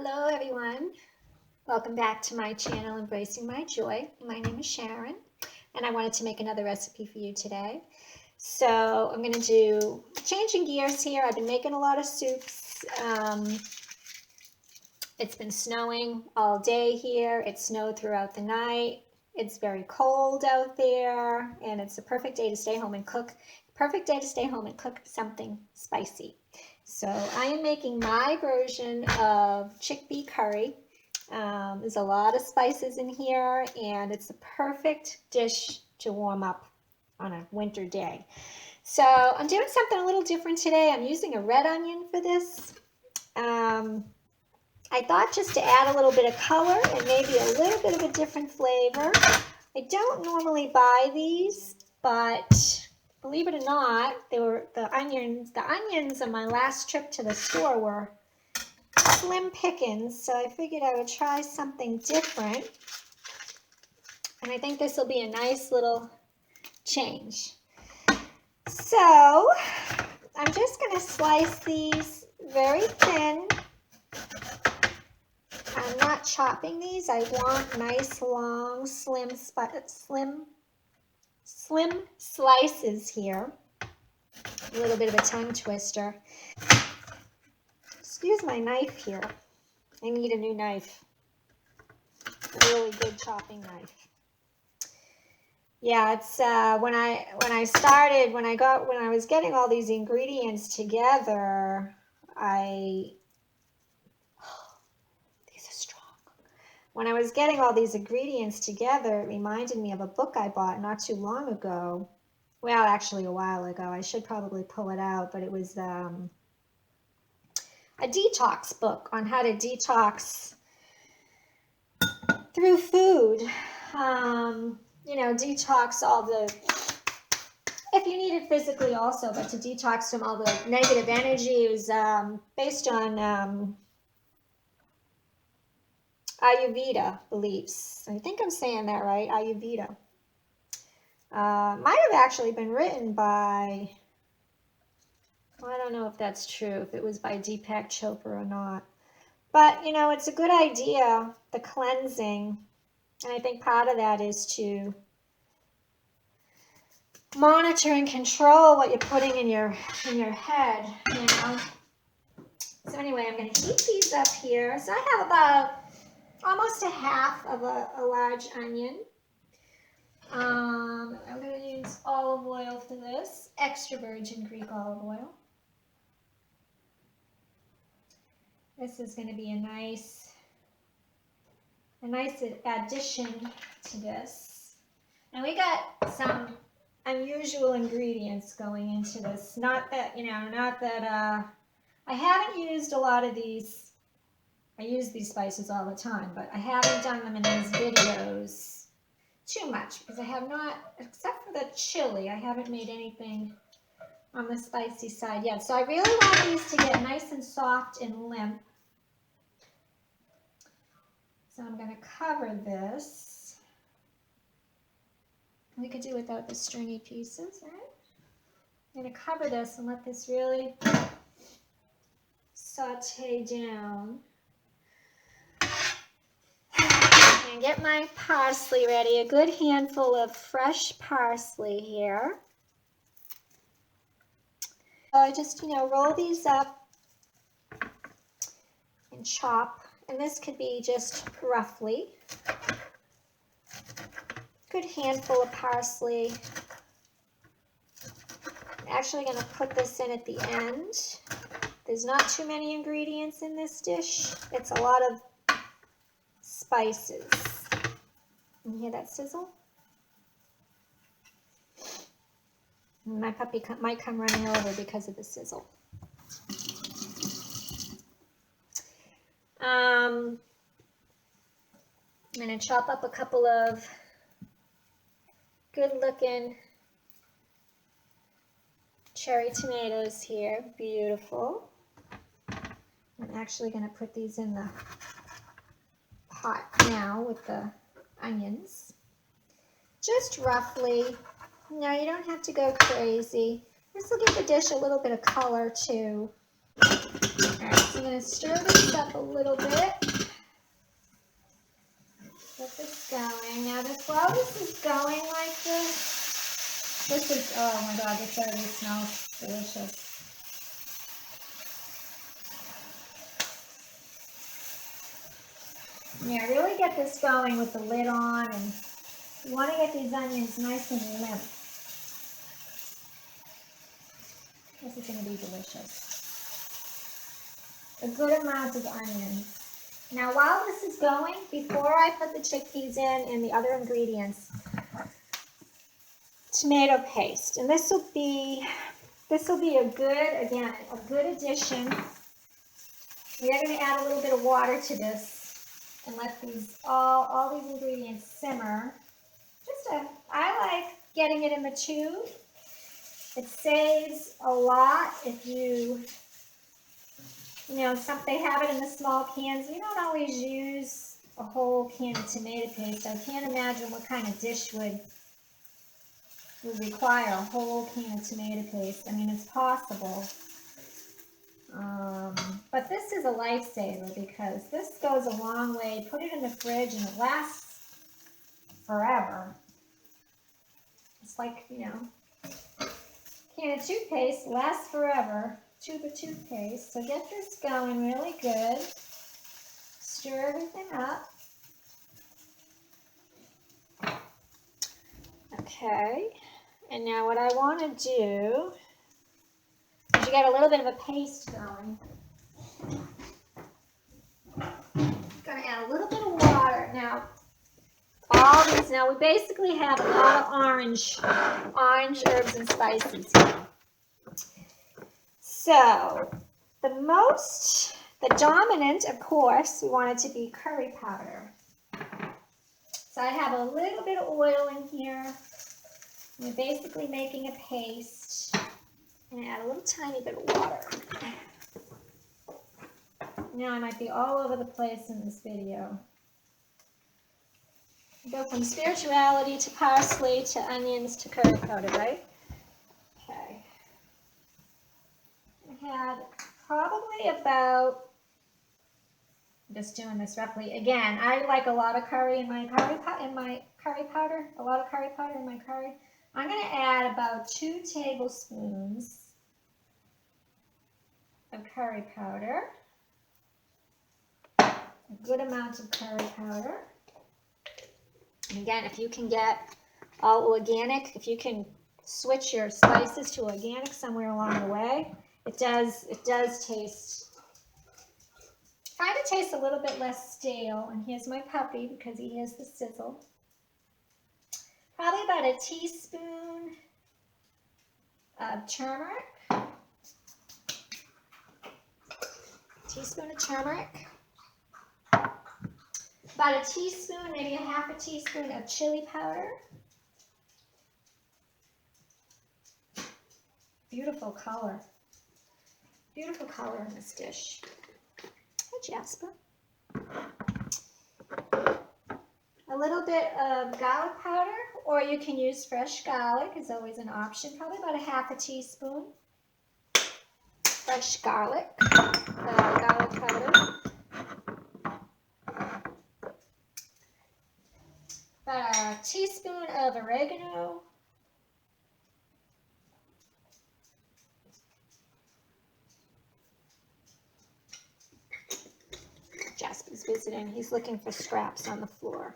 Hello everyone, welcome back to my channel Embracing My Joy. My name is Sharon and I wanted to make another recipe for you today. So I'm going to do changing gears here. I've been making a lot of soups. It's been snowing all day here. It snowed throughout the night. It's very cold out there and it's a perfect day to stay home and cook. Perfect day to stay home and cook something spicy. So I am making my version of chickpea curry. There's a lot of spices in here and it's a perfect dish to warm up on a winter day. So I'm doing something a little different today. I'm using a red onion for this. I thought just to add a little bit of color and maybe a little bit of a different flavor. I don't normally buy these, but believe it or not, they were the onions on my last trip to the store were slim pickings, so I figured I would try something different. And I think this will be a nice little change. So I'm just going to slice these very thin. I'm not chopping these. I want nice, long, slim slices here. A little bit of a tongue twister. Excuse my knife here. I need a new knife. A really good chopping knife. Yeah, it's when I was getting all these ingredients together, When I was getting all these ingredients together, it reminded me of a book I bought not too long ago. Well, actually a while ago. I should probably pull it out, but it was a detox book on how to detox through food. Detox all the, if you need it physically also, but to detox from all the negative energy. It was based on Ayurveda beliefs. I think I'm saying that right, Ayurveda. Might have actually been written by, I don't know if that's true, if it was by Deepak Chopra or not. But, it's a good idea, the cleansing. And I think part of that is to monitor and control what you're putting in your head, So anyway, I'm going to heat these up here. So I have about almost a half of a large onion. I'm going to use olive oil for this, extra virgin Greek olive oil. This is going to be a nice addition to this. And we got some unusual ingredients going into this. Not that I haven't used a lot of these. I use these spices all the time, but I haven't done them in these videos too much because I have not, except for the chili, I haven't made anything on the spicy side yet. So I really want these to get nice and soft and limp. So I'm going to cover this. We could do without the stringy pieces, right? I'm going to cover this and let this really saute down. And get my parsley ready, a good handful of fresh parsley here. So I just, roll these up and chop, and this could be just roughly. Good handful of parsley. I'm actually going to put this in at the end. There's not too many ingredients in this dish. It's a lot of spices. You hear that sizzle? My puppy might come running over because of the sizzle. I'm going to chop up a couple of good-looking cherry tomatoes here. Beautiful. I'm actually going to put these in the pot now with the onions. Just roughly. No, you don't have to go crazy. This will give the dish a little bit of color too. Alright, so I'm going to stir this up a little bit. Get this going. Now, while this is going like this is, oh my God, this already smells delicious. Yeah, really get this going with the lid on, and you want to get these onions nice and limp. This is going to be delicious. A good amount of onions. Now, while this is going, before I put the chickpeas in and the other ingredients, tomato paste, and this will be a good addition. We are going to add a little bit of water to this and let these all these ingredients simmer. I like getting it in the tube. It saves a lot if you know, they have it in the small cans. We don't always use a whole can of tomato paste. I can't imagine what kind of dish would require a whole can of tomato paste. I mean, it's possible. But this is a lifesaver because this goes a long way. Put it in the fridge and it lasts forever. It's like, you know, can of toothpaste lasts forever. Tube of toothpaste. So get this going really good. Stir everything up. Okay. And now what I want to do is you get a little bit of a paste going. Going to add a little bit of water. Now, we basically have a lot of orange herbs and spices here. So, the dominant, of course, we want it to be curry powder. So I have a little bit of oil in here. We're basically making a paste. And add a little tiny bit of water. Now I might be all over the place in this video. Go from spirituality to parsley to onions to curry powder, right? Okay. I had probably about, I'm just doing this roughly. Again, I like a lot of curry in my curry powder. A lot of curry powder in my curry. I'm going to add about 2 tablespoons of curry powder. A good amount of curry powder. And again, if you can get all organic, if you can switch your spices to organic somewhere along the way, it does taste, kind of tastes a little bit less stale. And here's my puppy because he has the sizzle. Probably about a teaspoon of turmeric. Teaspoon of turmeric. About a teaspoon, maybe a half a teaspoon of chili powder. Beautiful color. Beautiful color in this dish. Hi, Jasper. A little bit of garlic powder, or you can use fresh garlic, is always an option. Probably about a half a teaspoon. Fresh garlic powder. About a teaspoon of oregano. Jasper's visiting. He's looking for scraps on the floor.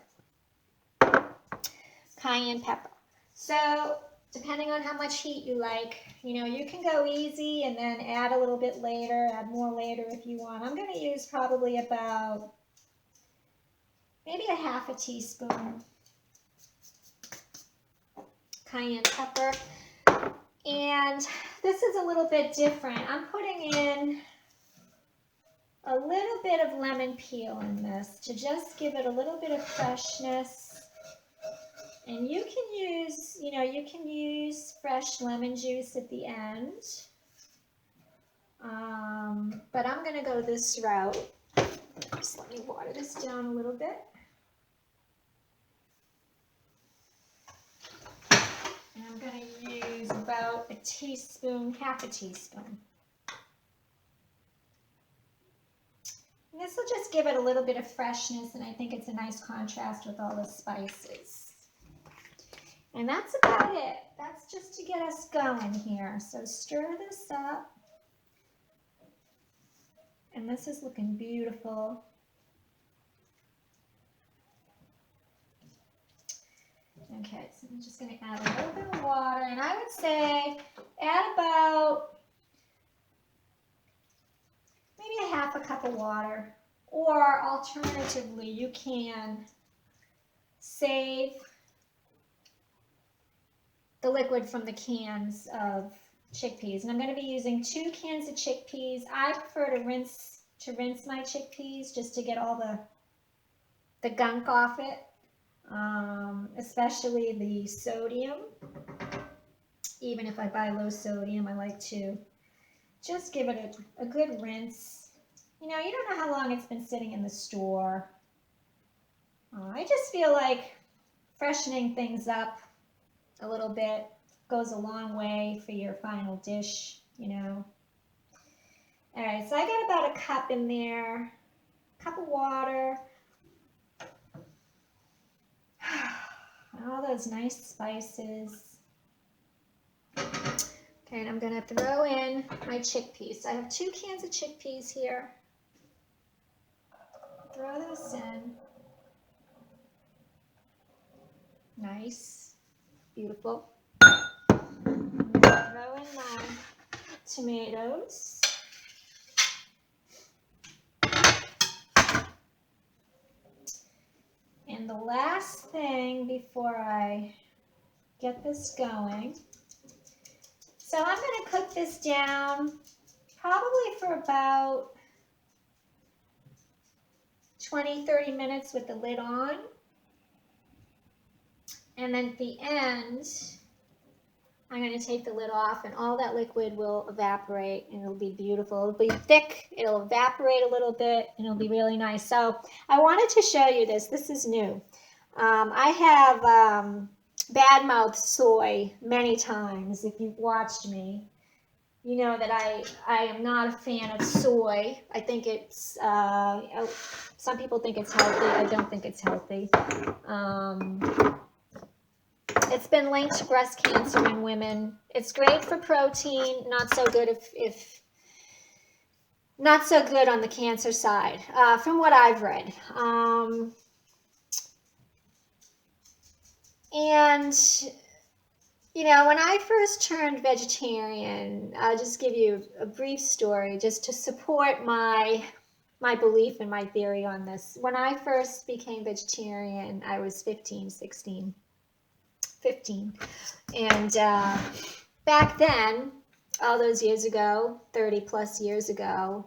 Cayenne pepper. So, depending on how much heat you like, you know, you can go easy and then add a little bit later, add more later if you want. I'm going to use probably about maybe a half a teaspoon cayenne pepper. And this is a little bit different. I'm putting in a little bit of lemon peel in this to just give it a little bit of freshness. And you can use, you know, you can use fresh lemon juice at the end. But I'm going to go this route. Just let me water this down a little bit. And I'm going to use about a teaspoon, half a teaspoon. And this will just just give it a little bit of freshness, and I think it's a nice contrast with all the spices. And that's about it. That's just to get us going here. So stir this up. And this is looking beautiful. Okay, so I'm just going to add a little bit of water, and I would say add about maybe a half a cup of water, or alternatively, you can save the liquid from the cans of chickpeas. And I'm going to be using 2 cans of chickpeas. I prefer to rinse my chickpeas just to get all the gunk off it. Especially the sodium. Even if I buy low sodium, I like to just give it a good rinse. You know, you don't know how long it's been sitting in the store. I just feel like freshening things up a little bit goes a long way for your final dish, you know. All right, so I got about a cup in there, a cup of water. All those nice spices. Okay, and I'm going to throw in my chickpeas. I have 2 cans of chickpeas here. Throw those in. Nice. Beautiful. I'm going to throw in my tomatoes. And the last thing before I get this going, so I'm going to cook this down probably for about 20-30 minutes with the lid on. And then at the end, I'm going to take the lid off, and all that liquid will evaporate, and it'll be beautiful. It'll be thick, it'll evaporate a little bit, and it'll be really nice. So I wanted to show you this. This is new. I have badmouthed soy many times. If you've watched me, you know that I am not a fan of soy. I think it's, some people think it's healthy. I don't think it's healthy. It's been linked to breast cancer in women. It's great for protein, not so good if not so good on the cancer side, from what I've read. And you know, when I first turned vegetarian, I'll just give you a brief story just to support my belief and my theory on this. When I first became vegetarian, I was 15. And back then, all those years ago, 30 plus years ago,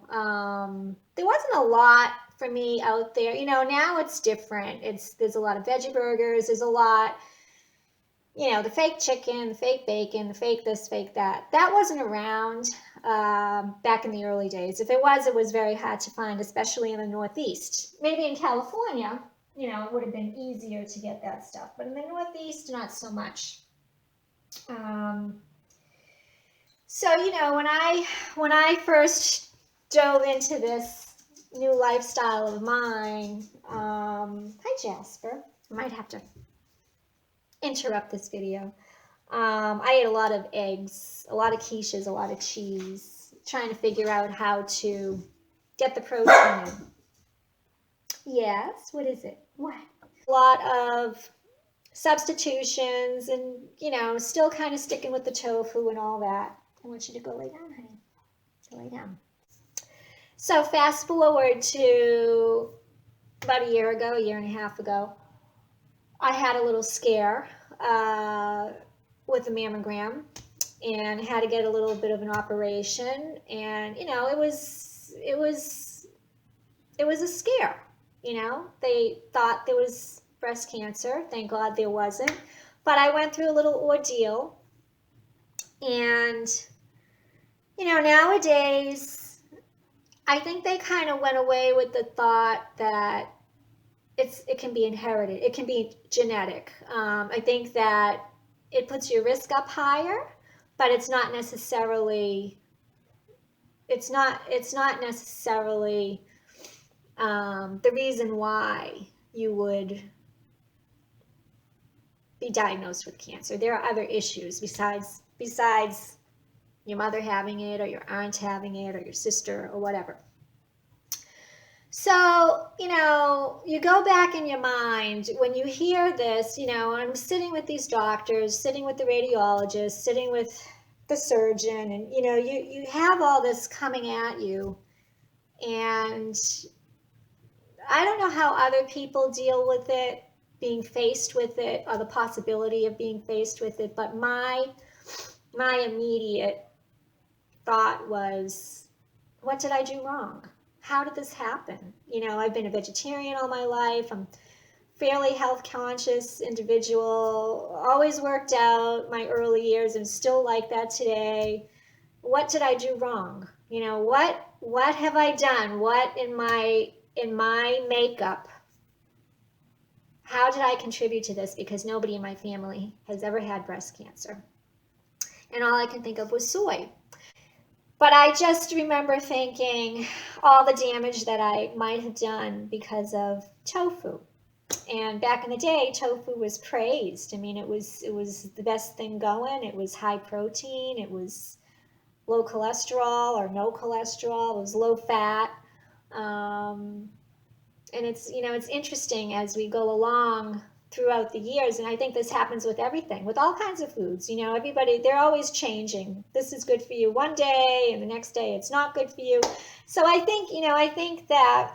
there wasn't a lot for me out there. You know, now it's different. There's a lot of veggie burgers. There's a lot, you know, the fake chicken, the fake bacon, the fake this, fake that. That wasn't around back in the early days. If it was very hard to find, especially in the Northeast. Maybe in California, you know, it would have been easier to get that stuff. But in the Northeast, not so much. So, you know, when I first dove into this new lifestyle of mine, hi Jasper, I might have to interrupt this video. I ate a lot of eggs, a lot of quiches, a lot of cheese, trying to figure out how to get the protein in. Yes, what is it? What? A lot of substitutions and, you know, still kind of sticking with the tofu and all that. I want you to go lay down, honey. Go lay down. So fast forward to about a year and a half ago, I had a little scare with a mammogram and had to get a little bit of an operation. And, you know, it was a scare. You know, they thought there was breast cancer. Thank God there wasn't. But I went through a little ordeal. And, you know, nowadays, I think they kind of went away with the thought that it can be inherited. It can be genetic. I think that it puts your risk up higher, but it's not necessarily the reason why you would be diagnosed with cancer. There are other issues besides your mother having it, or your aunt having it, or your sister, or whatever. So, you go back in your mind when you hear this, I'm sitting with these doctors, sitting with the radiologist, sitting with the surgeon, and, you have all this coming at you. And I don't know how other people deal with it, being faced with it, or the possibility of being faced with it, but my immediate thought was, what did I do wrong? How did this happen? I've been a vegetarian all my life. I'm fairly health conscious individual, always worked out my early years and still like that today. What did I do wrong? What have I done? What in my makeup, how did I contribute to this? Because nobody in my family has ever had breast cancer. And all I can think of was soy. But I just remember thinking all the damage that I might have done because of tofu. And back in the day, tofu was praised. I mean, it was the best thing going. It was high protein. It was low cholesterol or no cholesterol. It was low fat. And it's interesting as we go along throughout the years, and I think this happens with everything, with all kinds of foods. Everybody, they're always changing. This is good for you one day, and the next day it's not good for you. So I think that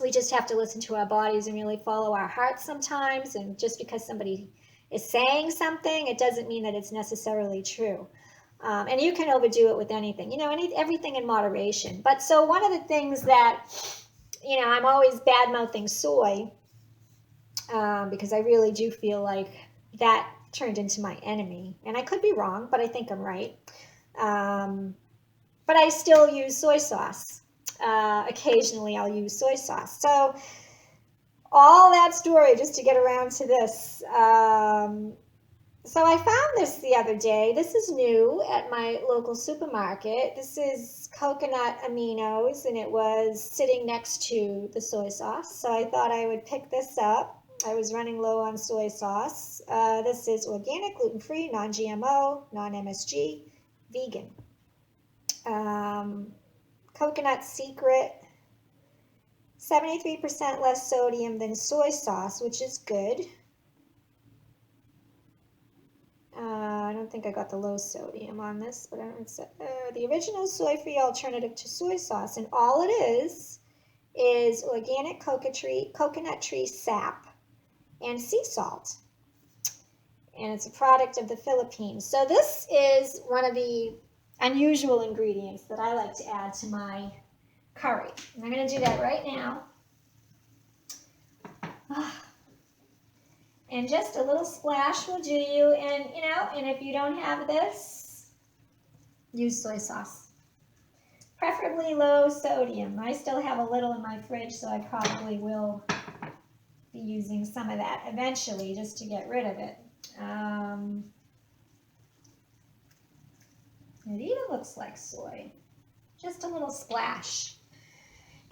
we just have to listen to our bodies and really follow our hearts sometimes. And just because somebody is saying something, it doesn't mean that it's necessarily true. And you can overdo it with anything, everything in moderation. But so one of the things that, I'm always bad-mouthing soy, because I really do feel like that turned into my enemy. And I could be wrong, but I think I'm right. But I still use soy sauce. Occasionally I'll use soy sauce. So all that story just to get around to this. So I found this the other day. This is new at my local supermarket. This is coconut aminos, and it was sitting next to the soy sauce. So I thought I would pick this up. I was running low on soy sauce. This is organic, gluten-free, non-GMO, non-MSG, vegan. Coconut Secret, 73% less sodium than soy sauce, which is good. I don't think I got the low sodium on this, but it's the original soy-free alternative to soy sauce. And all it is organic coconut tree sap and sea salt. And it's a product of the Philippines. So this is one of the unusual ingredients that I like to add to my curry. And I'm going to do that right now. And just a little splash will do you. And, and if you don't have this, use soy sauce. Preferably low sodium. I still have a little in my fridge, so I probably will be using some of that eventually just to get rid of it. It even looks like soy. Just a little splash.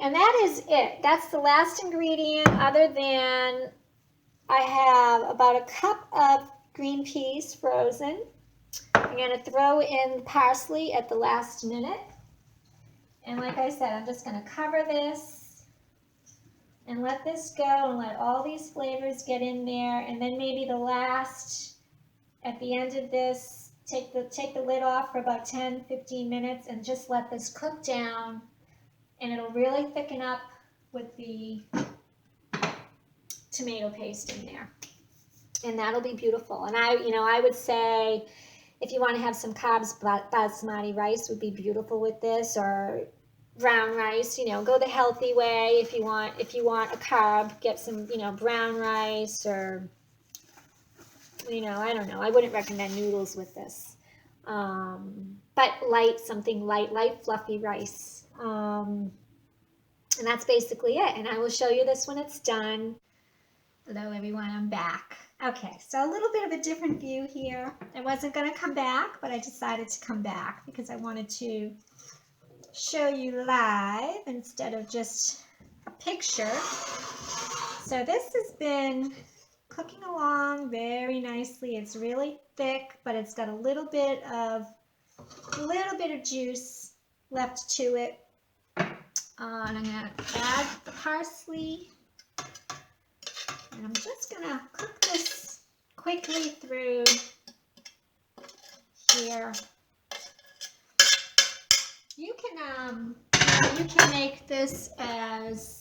And that is it. That's the last ingredient, other than I have about a cup of green peas frozen. I'm going to throw in parsley at the last minute. And like I said, I'm just going to cover this and let this go and let all these flavors get in there. And then maybe at the end of this, take the lid off for about 10-15 minutes and just let this cook down, and it'll really thicken up with the tomato paste in there, and that'll be beautiful. And I would say if you want to have some carbs, basmati rice would be beautiful with this, or brown rice. Go the healthy way. If you want a carb, get some brown rice, or I don't know. I wouldn't recommend noodles with this. But something light, fluffy rice. And that's basically it. And I will show you this when it's done. Hello, everyone. I'm back. Okay, so a little bit of a different view here. I wasn't going to come back, but I decided to come back because I wanted to show you live instead of just a picture. So this has been cooking along very nicely. It's really thick, but it's got a little bit of juice left to it. And I'm going to add the parsley. And I'm just going to cook this quickly through here. You can make this as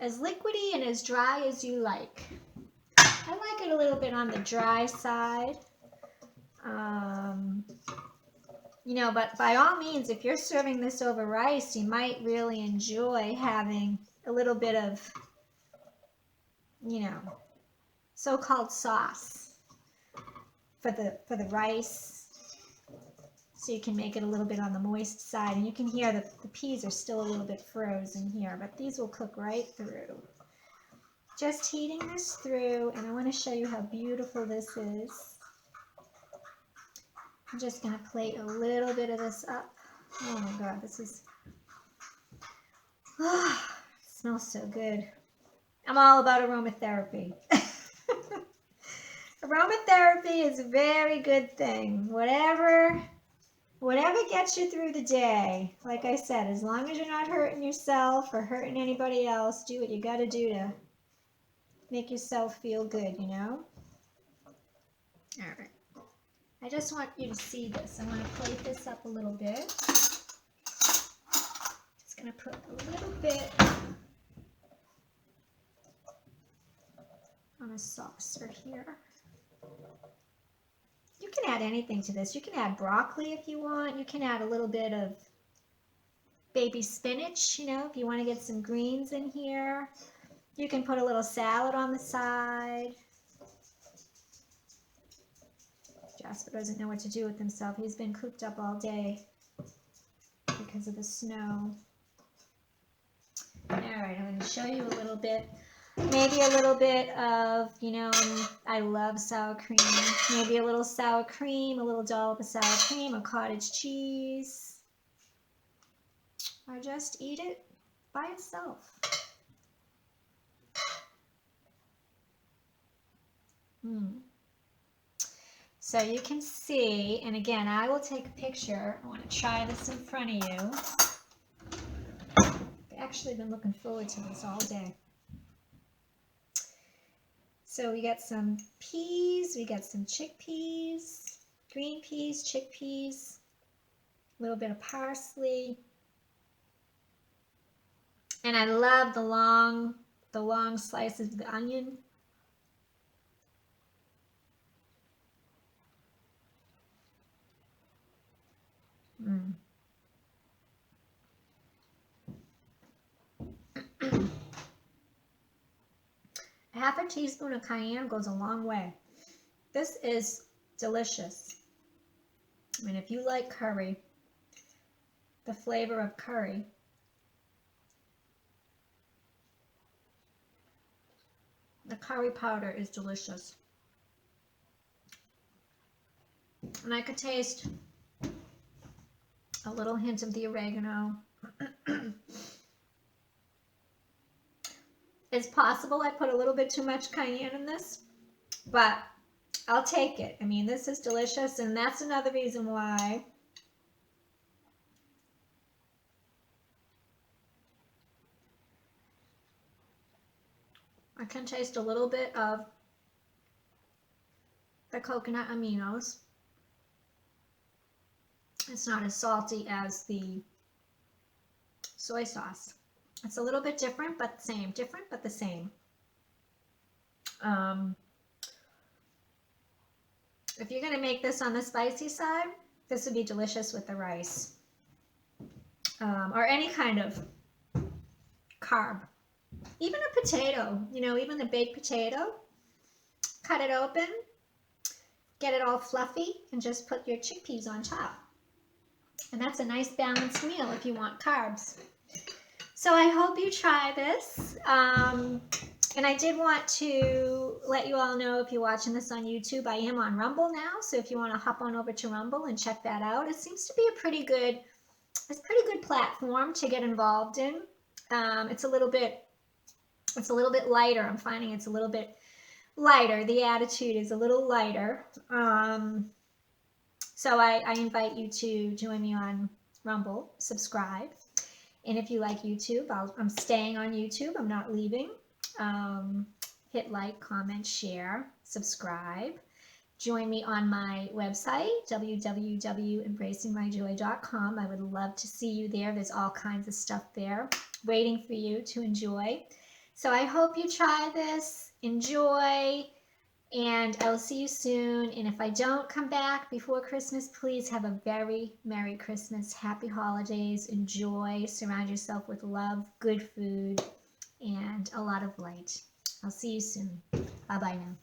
liquidy and as dry as you like. I like it a little bit on the dry side. You know, but by all means, if you're serving this over rice, you might really enjoy having a little bit of, you know, so-called sauce for the rice. So you can make it a little bit on the moist side, and you can hear that the peas are still a little bit frozen here, but these will cook right through. Just heating this through, and I want to show you how beautiful this is. I'm just going to plate a little bit of this up. Oh my God, this is, it smells so good. I'm all about aromatherapy. Aromatherapy is a very good thing. Whatever gets you through the day. Like I said, as long as you're not hurting yourself or hurting anybody else, do what you got to do to make yourself feel good, you know? All right. I just want you to see this. I'm going to plate this up a little bit. Just going to put a little bit on a saucer here. You can add anything to this. You can add broccoli if you want. You can add a little bit of baby spinach, you know, if you want to get some greens in here. You can put a little salad on the side. Jasper doesn't know what to do with himself. He's been cooped up all day because of the snow. All right, I'm going to show you a little bit. Maybe a little bit of, you know, I love sour cream. Maybe a little sour cream, a little dollop of sour cream, a cottage cheese. Or just eat it by itself. So you can see, and again, I will take a picture. I want to try this in front of you. I've actually been looking forward to this all day. So we got some peas, we got some chickpeas, green peas, chickpeas, a little bit of parsley. And I love the long slices of the onion. Half a teaspoon of cayenne goes a long way. This is delicious. I mean, if you like curry, the flavor of curry, the curry powder is delicious. And I could taste a little hint of the oregano. It's possible I put a little bit too much cayenne in this, but I'll take it. I mean, this is delicious, and that's another reason why I can taste a little bit of the coconut aminos. It's not as salty as the soy sauce. It's a little bit different, but the same. Different, but the same. If you're going to make this on the spicy side, this would be delicious with the rice. Or any kind of carb. Even a potato, you know, even the baked potato. Cut it open, get it all fluffy, and just put your chickpeas on top. And that's a nice balanced meal if you want carbs. So I hope you try this. And I did want to let you all know, if you're watching this on YouTube, I am on Rumble now. So if you want to hop on over to Rumble and check that out, it seems to be a pretty good it's a pretty good platform to get involved in. It's a little bit lighter. I'm finding it's a little bit lighter. The attitude is a little lighter. So I invite you to join me on Rumble, subscribe. And if you like YouTube, I'm staying on YouTube. I'm not leaving. Hit like, comment, share, subscribe. Join me on my website, www.embracingmyjoy.com. I would love to see you there. There's all kinds of stuff there waiting for you to enjoy. So I hope you try this, enjoy, and I will see you soon. And if I don't come back before Christmas, please have a very Merry Christmas, Happy Holidays, enjoy, surround yourself with love, good food, and a lot of light. I'll see you soon. Bye-bye now.